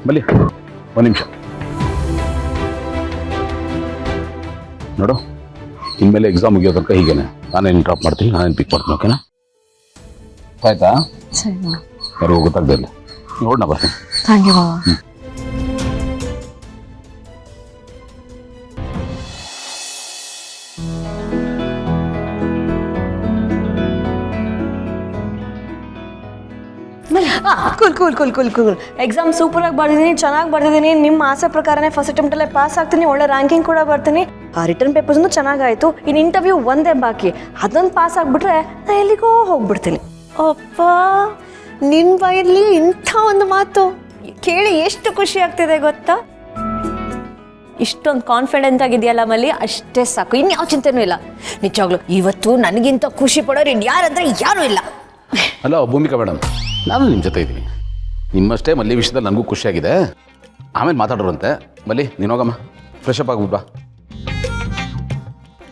ಬನ್ನಿ ಒಂದು ನಿಮಿಷ ನೋಡು, ಇನ್ಮೇಲೆ ಎಕ್ಸಾಮ್ ಮುಗಿಯೋ ತನಕ ಹೀಗೇನೆ ನಾನೇನು ಡ್ರಾಪ್ ಮಾಡ್ತೀನಿ, ನಾನೇನು ಪಿಕ್ ಮಾಡ್ತೀನಿ. ಓಕೆನಾ? ಆಯ್ತಾ? ಸರಿ ಮಾವ. ಯಾರು ಗೊತ್ತಾಗ್ದಿಲ್ಲ ನೋಡೋಣ ಬರ್ತೀನಿ. ಥ್ಯಾಂಕ್ ಯು ಮಾವ. ಕೂಲ್. ಎಕ್ಸಾಮ್ ಸೂಪರ್ ಆಗಿ ಬರ್ದಿದ್ದೀನಿ, ಚೆನ್ನಾಗಿ ಬರ್ದಿದ್ದೀನಿ. ನಿಮ್ಮ ಆಸೆ ಪ್ರಕಾರನೇ ಫಸ್ಟ್ ಅಟೆಂಪ್ಟಲ್ಲೇ ಪಾಸ್ ಆಗ್ತೀನಿ, ಒಳ್ಳೆ ರ್ಯಾಂಕಿಂಗ್ ಕೂಡ ಬರ್ತೀನಿ. ರಿಟರ್ನ್ ಪೇಪರ್ಸ್ನು ಚೆನ್ನಾಗಾಯಿತು. ಇನ್ನು ಇಂಟರ್ವ್ಯೂ ಒಂದೇ ಬಾಕಿ, ಅದೊಂದು ಪಾಸ್ ಆಗಿಬಿಟ್ರೆ ನಾನು ಎಲ್ಲಿಗೋ ಹೋಗ್ಬಿಡ್ತೀನಿ. ಅಪ್ಪ, ನಿನ್ನ ಬಾಯಲ್ಲಿ ಇಂಥ ಒಂದು ಮಾತು ಕೇಳಿ ಎಷ್ಟು ಖುಷಿ ಆಗ್ತಿದೆ ಗೊತ್ತಾ? ಇಷ್ಟೊಂದು ಕಾನ್ಫಿಡೆಂಟ್ ಆಗಿದೆಯಲ್ಲ ಮಲ್ಲಿ, ಅಷ್ಟೇ ಸಾಕು, ಇನ್ಯಾವ ಚಿಂತೆನೂ ಇಲ್ಲ. ನಿಜವಾಗ್ಲು ಇವತ್ತು ನನಗಿಂತ ಖುಷಿ ಪಡೋರು ಇನ್ಯಾರಂದ್ರೆ ಯಾರೂ ಇಲ್ಲ. ಹಲೋ ಭೂಮಿಕಾ ಮೇಡಮ್, ನಾನು ನಿಮ್ಮ ಜೊತೆ ಇದ್ದೀನಿ. ನಿಮ್ಮಷ್ಟೇ ಮಲ್ಲಿ ವಿಷಯದಲ್ಲಿ ನನಗೂ ಖುಷಿಯಾಗಿದೆ. ಆಮೇಲೆ ಮಾತಾಡೋರಂತೆ. ಮಲ್ಲಿ ನೀನು ಹೋಗಮ್ಮ, ಫ್ರೆಶ್ ಅಪ್ ಆಗ್ಬಿಟ್ಟು ಬಾ.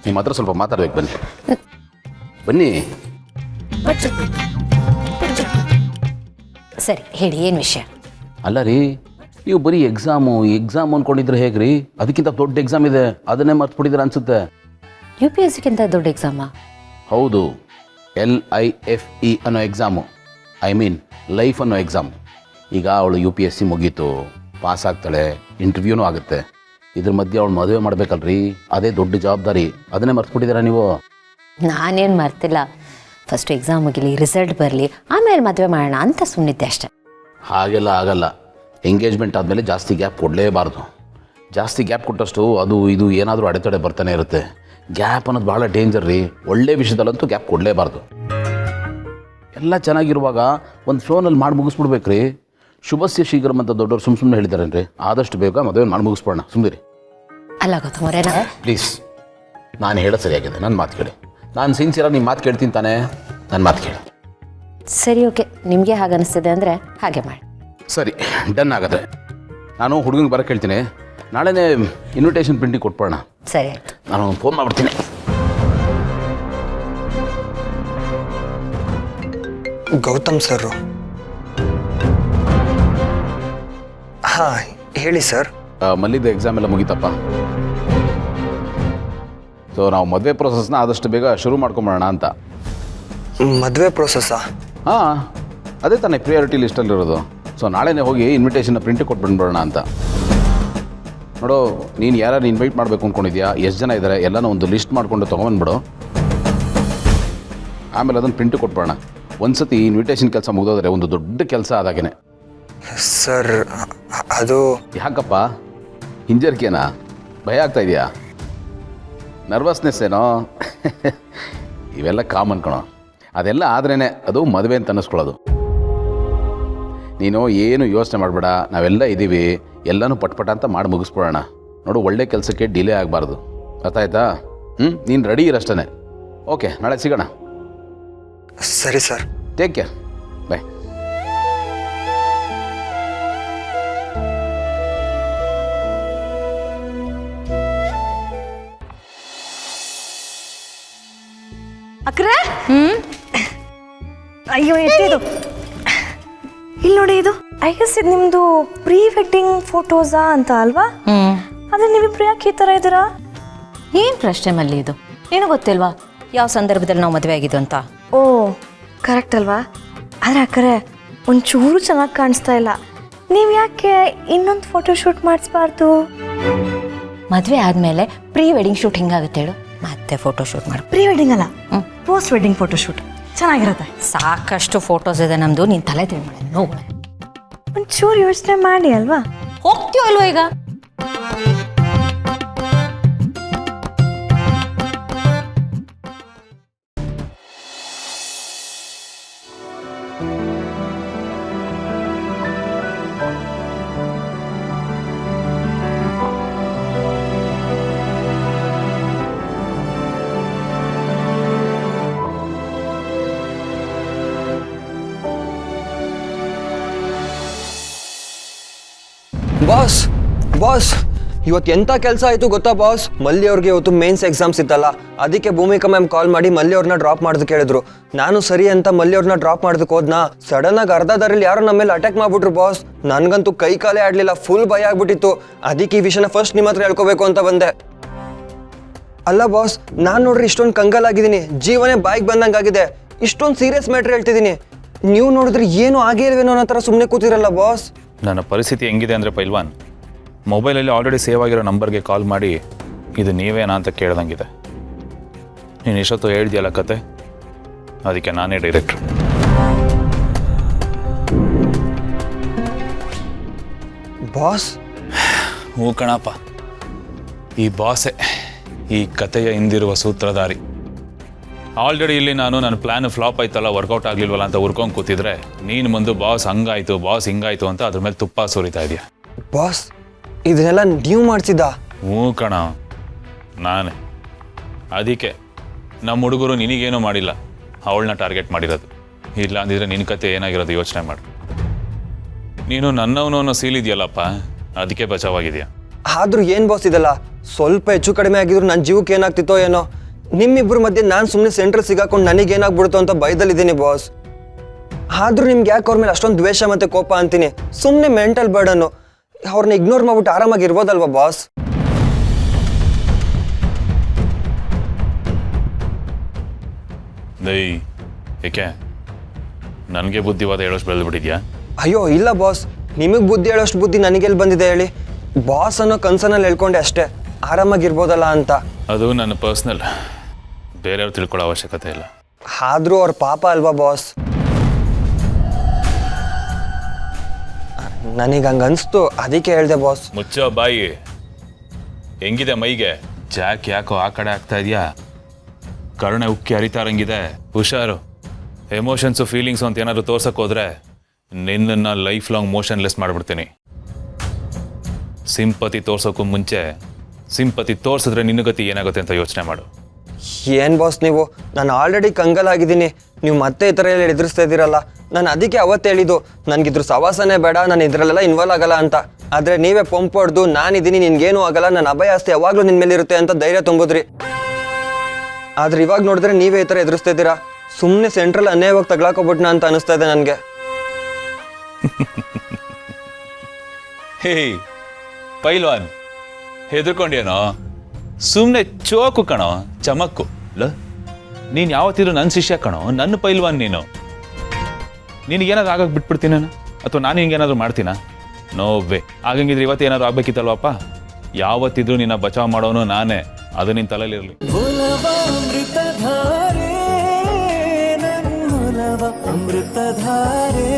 ನಿಮ್ಮ ಹತ್ರ ಸ್ವಲ್ಪ ಮಾತಾಡ್ಬೇಕು, ಬನ್ನಿ ಬನ್ನಿ. ಸರಿ ಹೇಳಿ, ಏನು ವಿಷಯ? ಅಲ್ಲ ರೀ, ನೀವು ಬರೀ ಎಕ್ಸಾಮು ಅಂದ್ಕೊಂಡಿದ್ರೆ ಹೇಗೆ ರೀ? ಅದಕ್ಕಿಂತ ದೊಡ್ಡ ಎಕ್ಸಾಮ್ ಇದೆ, ಅದನ್ನೇ ಮರ್ತ್ಬಿಟ್ಟಿದ್ರೆ ಅನ್ಸುತ್ತೆ. UPSCಗಿಂತ ದೊಡ್ಡ ಎಕ್ಸಾಮಾ? ಹೌದು, LIFE ಅನ್ನೋ ಎಕ್ಸಾಮು, ಐ ಮೀನ್ ಲೈಫ್ ಅನ್ನೋ ಎಕ್ಸಾಮ್. ಈಗ ಅವಳು UPSC ಮುಗೀತು, ಪಾಸ್ ಆಗ್ತಾಳೆ, ಇಂಟರ್ವ್ಯೂನೂ ಆಗುತ್ತೆ. ಇದ್ರ ಮಧ್ಯೆ ಅವಳು ಮದುವೆ ಮಾಡ್ಬೇಕಲ್ರಿ, ಅದೇ ದೊಡ್ಡ ಜವಾಬ್ದಾರಿ. ಅದನ್ನೇ ಮರ್ತ್ಬಿಟ್ಟಿದ್ದೀರಾ ನೀವು? ನಾನೇನು ಮರ್ತಿಲ್ಲ. ಫಸ್ಟ್ ಎಕ್ಸಾಮ್ ಮುಗಿಲಿ, ರಿಸಲ್ಟ್ ಬರಲಿ, ಆಮೇಲೆ ಮದುವೆ ಮಾಡೋಣ ಅಂತ ಸುಮ್ಮನಿದ್ದೆ ಅಷ್ಟೆ. ಹಾಗೆಲ್ಲ ಆಗಲ್ಲ. ಎಂಗೇಜ್ಮೆಂಟ್ ಆದಮೇಲೆ ಜಾಸ್ತಿ ಗ್ಯಾಪ್ ಕೊಡಲೇಬಾರ್ದು. ಜಾಸ್ತಿ ಗ್ಯಾಪ್ ಕೊಟ್ಟಷ್ಟು ಅದು ಇದು ಏನಾದರೂ ಅಡೆತಡೆ ಬರ್ತಾನೆ ಇರುತ್ತೆ. ಗ್ಯಾಪ್ ಅನ್ನೋದು ಭಾಳ ಡೇಂಜರ್ ರೀ. ಒಳ್ಳೆ ವಿಷಯದಲ್ಲಂತೂ ಗ್ಯಾಪ್ ಕೊಡಲೇಬಾರ್ದು. ಎಲ್ಲ ಚೆನ್ನಾಗಿರುವಾಗ ಒಂದು ಫೋನಲ್ಲಿ ಮಾಡಿ ಮುಗಿಸ್ಬಿಡ್ಬೇಕ್ರಿ. ಶುಭಸ್ಯ ಶೀಘ್ರಂ ಅಂತ ದೊಡ್ಡವ್ರು ಸುಮ್ಮನೆ ಹೇಳಿದಾರೇನ್ರಿ? ಆದಷ್ಟು ಬೇಗ ಮದುವೆ ಮಾಡಿ ಮುಗಿಸ್ಬೋಣ, ಸುಮ್ಮನೆ. ಅಲ್ಲ ಗೊತ್ತಮರೇನಾ, ಪ್ಲೀಸ್, ನಾನು ಹೇಳೋದು ಸರಿಯಾಗಿದೆ, ನನ್ನ ಮಾತು ಕೇಳಿ. ನಾನು ಸಿನ್ಸಿಯರಾಗಿ ನಿಮ್ಮ ಮಾತು ಕೇಳ್ತೀನಿ ತಾನೇ, ನನ್ನ ಮಾತು ಕೇಳಿ. ಸರಿ, ಓಕೆ, ನಿಮಗೆ ಹಾಗೆ ಅನಿಸ್ತಿದೆ ಅಂದರೆ ಹಾಗೆ ಮಾಡಿ. ಸರಿ, ಡನ್ ಆಗಾದ್ರೆ ನಾನು ಹುಡುಗಂಗೆ ಬರೋಕ್ಕೆ ಹೇಳ್ತೀನಿ. ನಾಳೆನೇ ಇನ್ವಿಟೇಷನ್ ಪ್ರಿಂಟಿಗೆ ಕೊಟ್ಬೋಣ. ಸರಿ ಆಯಿತು, ನಾನು ಫೋನ್ ಮಾಡ್ಬಿಡ್ತೀನಿ. ಗೌತಮ್ ಸರ್. ಹಾಂ ಹೇಳಿ ಸರ್. ಮಲ್ಲಿದು ಎಕ್ಸಾಮ್ ಎಲ್ಲ ಮುಗೀತಪ್ಪ. ಸೊ ನಾವು ಮದುವೆ ಪ್ರೊಸೆಸ್ನ ಆದಷ್ಟು ಬೇಗ ಶುರು ಮಾಡ್ಕೊಂಬೋಣ ಅಂತ. ಮದುವೆ ಪ್ರೊಸೆಸ್ಸಾ? ಹಾಂ, ಅದೇ ತಾನೇ ಪ್ರಿಯಾರಿಟಿ ಲಿಸ್ಟಲ್ಲಿರೋದು. ಸೊ ನಾಳೆನೇ ಹೋಗಿ ಇನ್ವಿಟೇಷನ್ನ ಪ್ರಿಂಟಿಗೆ ಕೊಟ್ಬಿಡ್ಬೋಣ ಅಂತ. ನೋಡು, ನೀನು ಯಾರು ಇನ್ವೈಟ್ ಮಾಡಬೇಕು ಅಂದ್ಕೊಂಡಿದ್ಯಾ, ಎಷ್ಟು ಜನ ಇದ್ದಾರೆ ಎಲ್ಲನೂ ಒಂದು ಲಿಸ್ಟ್ ಮಾಡಿಕೊಂಡು ತೊಗೊಂಬಂದ್ಬಿಡು. ಆಮೇಲೆ ಅದನ್ನು ಪ್ರಿಂಟಿಗೆ ಕೊಟ್ಬೋಣ. ಒಂದು ಸತಿ ಇನ್ವಿಟೇಷನ್ ಕೆಲಸ ಮುಗಿದೋದ್ರೆ ಒಂದು ದೊಡ್ಡ ಕೆಲಸ ಆದಾಗೇ. ಸರ್ ಅದು ಯಾಕಪ್ಪ ಹಿಂಜರಿಕೆನಾ? ಭಯ ಆಗ್ತಾ ಇದೆಯಾ? ನರ್ವಸ್ನೆಸ್ ಏನೋ? ಇವೆಲ್ಲ ಕಾಮನ್ ಕಣೋ. ಅದೆಲ್ಲ ಆದ್ರೇ ಅದು ಮದುವೆ ಅಂತ ಅನ್ನಿಸ್ಕೊಳ್ಳೋದು. ನೀನು ಏನು ಯೋಚನೆ ಮಾಡಬೇಡ, ನಾವೆಲ್ಲ ಇದ್ದೀವಿ. ಎಲ್ಲನೂ ಪಟ್ಪಟ ಅಂತ ಮಾಡಿ ಮುಗಿಸ್ಬಿಡೋಣ. ನೋಡು, ಒಳ್ಳೆ ಕೆಲಸಕ್ಕೆ ಡಿಲೇ ಆಗಬಾರ್ದು, ಗೊತ್ತಾಯ್ತಾ? ನೀನು ರೆಡಿ ಇರಷ್ಟೇ. ಓಕೆ, ನಾಳೆ ಸಿಗೋಣ. ಸರಿ ಸರ್. ಟೇಕ್ ಕೇರ್, ಬಾಯ್. ಅಕ್ರೆ, ಅಯ್ಯೋ ಎತ್ತಿದು ಇಲ್ಲಿ ನೋಡಿ. ಇದು ಐ ಗೆಸ್ ಇದು ನಿಮ್ದು ಪ್ರೀ ವೆಡ್ಡಿಂಗ್ ಫೋಟೋಸಾ ಅಂತ ಅಲ್ವಾ? ಅದೇ ನೀವಿಬ್ರು ಯಾಕೆ ಈ ಥರ ಇದ್ದೀರಾ? ಏನು ಪ್ರಶ್ನೆ ಮಲ್ಲಿ ಇದು? ಏನೂ ಗೊತ್ತಿಲ್ವಾ ಯಾವ ಸಂದರ್ಭದಲ್ಲಿ ನಾವು ಮದುವೆ ಆಗಿದ್ದು ಅಂತ? ಓ ಕರೆಕ್ಟ್ ಅಲ್ವಾ? ಆದರೆ ಅಕ್ಕರೆ ಒಂಚೂರು ಚೆನ್ನಾಗಿ ಕಾಣಿಸ್ತಾ ಇಲ್ಲ. ನೀವು ಯಾಕೆ ಇನ್ನೊಂದು ಫೋಟೋ ಶೂಟ್ ಮಾಡಿಸ್ಬಾರ್ದು? ಮದುವೆ ಆದಮೇಲೆ ಪ್ರೀ ವೆಡ್ಡಿಂಗ್ ಶೂಟ್ ಹಿಂಗಾಗುತ್ತೆ ಹೇಳು, ಮತ್ತೆ ಫೋಟೋ ಶೂಟ್ ಮಾಡಿ. ಪ್ರೀ ವೆಡ್ಡಿಂಗ್ ಅಲ್ಲ, ಪೋಸ್ಟ್ ವೆಡ್ಡಿಂಗ್ ಫೋಟೋ ಶೂಟ್ ಚೆನ್ನಾಗಿರುತ್ತೆ. ಸಾಕಷ್ಟು ಫೋಟೋಸ್ ಇದೆ ನಮ್ಮದು, ನೀನು ತಲೆ ತಿಳಿ ಮಾಡಿ ನೋವು. ಒಂಚೂರು ಯೋಚನೆ ಮಾಡಿ ಅಲ್ವಾ? ಹೋಗ್ತೀವೋ ಅಲ್ವಾ ಈಗ? ಬಾಸ್ ಬಾಸ್ ಇವತ್ತು ಎಂಥ ಕೆಲಸ ಆಯಿತು ಗೊತ್ತಾ ಬಾಸ್? ಮಲ್ಲಿ ಅವ್ರಿಗೆ ಇವತ್ತು ಮೇನ್ಸ್ ಎಕ್ಸಾಮ್ಸ್ ಇತ್ತಲ್ಲ, ಅದಕ್ಕೆ ಭೂಮಿಕಾ ಮ್ಯಾಮ್ ಕಾಲ್ ಮಾಡಿ ಮಲ್ಲಿ ಅವ್ರನ್ನ ಡ್ರಾಪ್ ಮಾಡೋದು ಕೇಳಿದ್ರು. ನಾನು ಸರಿ ಅಂತ ಮಲ್ಲಿ ಅವ್ರನ್ನ ಡ್ರಾಪ್ ಮಾಡೋದಕ್ಕೆ ಹೋದ್ನಾ, ಸಡನ್ ಆಗಿ ಅರ್ಧ ದಾರಿಲಿ ಯಾರೋ ನಮ್ಮ ಮೇಲೆ ಅಟ್ಯಾಕ್ ಮಾಡ್ಬಿಟ್ರು ಬಾಸ್. ನನಗಂತೂ ಕೈ ಕಾಲೇ ಆಡಲಿಲ್ಲ, ಫುಲ್ ಭಯ ಆಗ್ಬಿಟ್ಟಿತ್ತು. ಅದಕ್ಕೆ ಈ ವಿಷಯನ ಫಸ್ಟ್ ನಿಮ್ಮ ಹತ್ರ ಹೇಳ್ಕೋಬೇಕು ಅಂತ ಬಂದೆ. ಅಲ್ಲ ಬಾಸ್, ನಾನು ನೋಡ್ರಿ ಇಷ್ಟೊಂದು ಕಂಗಾಲಾಗಿದ್ದೀನಿ, ಜೀವನೇ ಬಾಯಿಗೆ ಬಂದಂಗಾಗಿದೆ. ಇಷ್ಟೊಂದು ಸೀರಿಯಸ್ ಮ್ಯಾಟ್ರ್ ಹೇಳ್ತಿದ್ದೀನಿ, ನೀವು ನೋಡಿದ್ರೆ ಏನು ಆಗೇ ಇಲ್ವೇನೋ ಅನ್ನೋ ಥರ ಸುಮ್ಮನೆ ಕೂತಿರಲ್ಲ ಬಾಸ್. ನನ್ನ ಪರಿಸ್ಥಿತಿ ಹೆಂಗಿದೆ ಅಂದರೆ ಪೈಲ್ವಾನ್, ಮೊಬೈಲಲ್ಲಿ ಆಲ್ರೆಡಿ ಸೇವ್ ಆಗಿರೋ ನಂಬರ್ಗೆ ಕಾಲ್ ಮಾಡಿ ಇದು ನೀವೇನಾ ಅಂತ ಕೇಳ್ದಂಗಿದೆ. ನೀನು ಎಷ್ಟೊತ್ತು ಹೇಳ್ದಿಯಲ್ಲ ಕತೆ, ಅದಕ್ಕೆ ನಾನೇ ಡೈರೆಕ್ಟ್ರು. ಬಾಸ್ ಹ್ಞೂ ಕಣಪ್ಪ, ಈ ಬಾಸೆ ಈ ಕತೆಯ ಹಿಂದಿರುವ ಸೂತ್ರಧಾರಿ. ಆಲ್ರೆಡಿ ಇಲ್ಲಿ ನಾನು ನನ್ನ ಪ್ಲ್ಯಾನ್ ಫ್ಲಾಪ್ ಆಯ್ತಲ್ಲ, ವರ್ಕೌಟ್ ಆಗಲಿಲ್ವಲ್ಲ ಅಂತ ಹುರ್ಕೊಂಡು ಕೂತಿದ್ರೆ ನೀನು ಮುಂದೆ ಬಾಸ್ ಹಂಗಾಯ್ತು ಬಾಸ್ ಹಿಂಗಾಯ್ತು ಅಂತ ಅದ್ರ ಮೇಲೆ ತುಪ್ಪ ಸುರಿತಾ ಇದೆಯಾ. ಬಾಸ್ ಇದನ್ನೆಲ್ಲ ನೀವು ಮಾಡಿಸಿದ್ದ? ಹ್ಞೂ ಕಣ, ನಾನೇ. ಅದಕ್ಕೆ ನಮ್ಮ ಹುಡುಗರು ನಿನಗೇನೂ ಮಾಡಿಲ್ಲ, ಅವಳನ್ನ ಟಾರ್ಗೆಟ್ ಮಾಡಿರೋದು. ಇಲ್ಲ ಅಂದಿದ್ರೆ ನಿನ್ನ ಕತೆ ಏನಾಗಿರೋದು ಯೋಚನೆ ಮಾಡು. ನೀನು ನನ್ನವನವನು ಸೀಲಿದೆಯಲ್ಲಪ್ಪ, ಅದಕ್ಕೆ ಬಚಾವಾಗಿದೆಯಾ. ಆದ್ರೂ ಏನು ಬಾಸ್ ಇದೆಲ್ಲ? ಸ್ವಲ್ಪ ಹೆಚ್ಚು ಕಡಿಮೆ ಆಗಿದ್ರು ನನ್ನ ಜೀವಕ್ಕೆ ಏನಾಗ್ತಿತ್ತೋ ಏನೋ. ನಿಮ್ಮಿಬ್ಬರ ಮಧ್ಯೆ ನಾನು ಸುಮ್ಮನೆ ಸೆಂಟ್ರಲ್ ಸಿಗಾಕೊಂಡು ನನಗೇನಾಗ್ಬಿಡ್ತು ಅಂತ ಭಯದಲ್ಲಿದ್ದೀನಿ ಬಾಸ್. ಆದ್ರೂ ನಿಮ್ಗೆ ಯಾಕೆ ಅವ್ರ ಮೇಲೆ ಅಷ್ಟೊಂದು ದ್ವೇಷ ಮತ್ತು ಕೋಪ ಅಂತೀನಿ? ಸುಮ್ಮನೆ ಮೆಂಟಲ್ ಬರ್ಡನ್ನು. ಅವ್ರನ್ನ ಇಗ್ನೋರ್ ಮಾಡ್ಬಿಟ್ಟು ಆರಾಮಾಗಿರ್ಬೋದಲ್ವಾ ಬಾಸ್? ದೈ ಏಕೆ ನನಗೆ ಬುದ್ಧಿವಾದ ಹೇಳೋಷ್ಟು ಬೆಳೆದ್ಬಿಟ್ಟಿದ್ಯಾ? ಅಯ್ಯೋ ಇಲ್ಲ ಬಾಸ್, ನಿಮಗೆ ಬುದ್ಧಿ ಹೇಳೋಷ್ಟು ಬುದ್ಧಿ ನನಗೆಲ್ಲಿ ಬಂದಿದೆ ಹೇಳಿ? ಬಾಸ್ ಅನ್ನೋ ಕನ್ಸನಲ್ಲಿ ಹೇಳ್ಕೊಂಡೆ ಅಷ್ಟೇ, ಆರಾಮಾಗಿರ್ಬೋದಲ್ಲ ಅಂತ. ಅದು ನನ್ನ ಪರ್ಸ್ನಲ್, ಬೇರೆಯವ್ರು ತಿಳ್ಕೊಳ್ಳೋ ಅವಶ್ಯಕತೆ ಇಲ್ಲ. ಆದ್ರೂ ಅವ್ರ ಪಾಪ ಅಲ್ವಾ ಬಾಸ್? ನನಗೆ ಹಂಗೆ ಅನಿಸ್ತು, ಅದಕ್ಕೆ ಹೇಳಿದೆ ಬಾಸ್. ಮುಚ್ಚೋ ಬಾಯಿ. ಹೆಂಗಿದೆ ಮೈಗೆ? ಜಾಕ್ ಯಾಕೋ ಆ ಕಡೆ ಆಗ್ತಾ ಇದೆಯಾ? ಕರುಣೆ ಉಕ್ಕಿ ಹರಿತಾರಂಗಿದೆ. ಹುಷಾರು. ಎಮೋಷನ್ಸು ಫೀಲಿಂಗ್ಸು ಅಂತ ಏನಾದ್ರು ತೋರ್ಸಕ್ಕೆ ಹೋದ್ರೆ ನಿನ್ನನ್ನು ಲೈಫ್ ಲಾಂಗ್ ಮೋಷನ್ಲೆಸ್ ಮಾಡಿಬಿಡ್ತೀನಿ. ಸಿಂಪತಿ ತೋರ್ಸೋಕ್ಕೂ ಮುಂಚೆ ಸಿಂಪತಿ ತೋರಿಸಿದ್ರೆ ನಿನ್ನ ಗತಿ ಏನಾಗುತ್ತೆ ಅಂತ ಯೋಚನೆ ಮಾಡು. ಏನು ಬಾಸ್ ನೀವು? ನಾನು ಆಲ್ರೆಡಿ ಕಂಗಲಾಗಿದ್ದೀನಿ, ನೀವು ಮತ್ತೆ ಈ ಥರ ಎಲ್ಲ ಎದುರಿಸ್ತಾ ಇದ್ದೀರಲ್ಲ. ನಾನು ಅದಕ್ಕೆ ಅವತ್ತು ಹೇಳಿದ್ದು, ನನಗಿದ್ರು ಸವಾಸನೇ ಬೇಡ, ನಾನು ಇದರಲ್ಲೆಲ್ಲ ಇನ್ವಾಲ್ವ್ ಆಗಲ್ಲ ಅಂತ. ಆದರೆ ನೀವೇ ಪಂಪ್ ಹೊಡೆದು ನಾನಿದ್ದೀನಿ, ನಿನ್ಗೇನೂ ಆಗಲ್ಲ, ನನ್ನ ಅಭಯ ಆಸ್ತಿ ಯಾವಾಗಲೂ ನಿನ್ನ ಮೇಲೆ ಇರುತ್ತೆ ಅಂತ ಧೈರ್ಯ ತುಂಬಿದ್ರಿ. ಆದರೆ ಇವಾಗ ನೋಡಿದ್ರೆ ನೀವೇ ಈ ಥರ ಎದುರಿಸ್ತಾ ಇದ್ದೀರಾ. ಸುಮ್ಮನೆ ಸೆಂಟ್ರಲ್ ಅನ್ಯಾಯವಾಗಿ ತಗ್ಲಾಕೋಬಿಟ್ನ ಅಂತ ಅನಿಸ್ತಾ ಇದೆ ನನಗೆ. ಹೇ ಪೈಲ್ವಾನ್, ಹೆದರ್ಕೊಂಡೇನೋ? ಸುಮ್ಮನೆ ಚೋಕು ಕಣೋ, ಚಮಕ್ಕು. ನೀನು ಯಾವತ್ತಿದ್ರು ನನ್ನ ಶಿಷ್ಯ ಕಣೋ, ನನ್ನ ಪೈಲ್ವಾನ್ ನೀನು. ನಿನಗೇನಾದ್ರು ಆಗಕ್ಕೆ ಬಿಟ್ಬಿಡ್ತೀನಿ ನಾನು, ಅಥವಾ ನಾನು ಹಿಂಗೇನಾದ್ರು ಮಾಡ್ತೀನಾ? No way. ಆಗಂಗಿದ್ರೆ ಇವತ್ತೇನಾದ್ರು ಆಗ್ಬೇಕಿತ್ತಲ್ವಪ್ಪ? ಯಾವತ್ತಿದ್ರು ನಿನ್ನ ಬಚಾವ್ ಮಾಡೋನು ನಾನೇ, ಅದು ನಿನ್ನ ತಲೆಯಲ್ಲಿರಲಿ. ಅಮೃತಧಾರೆ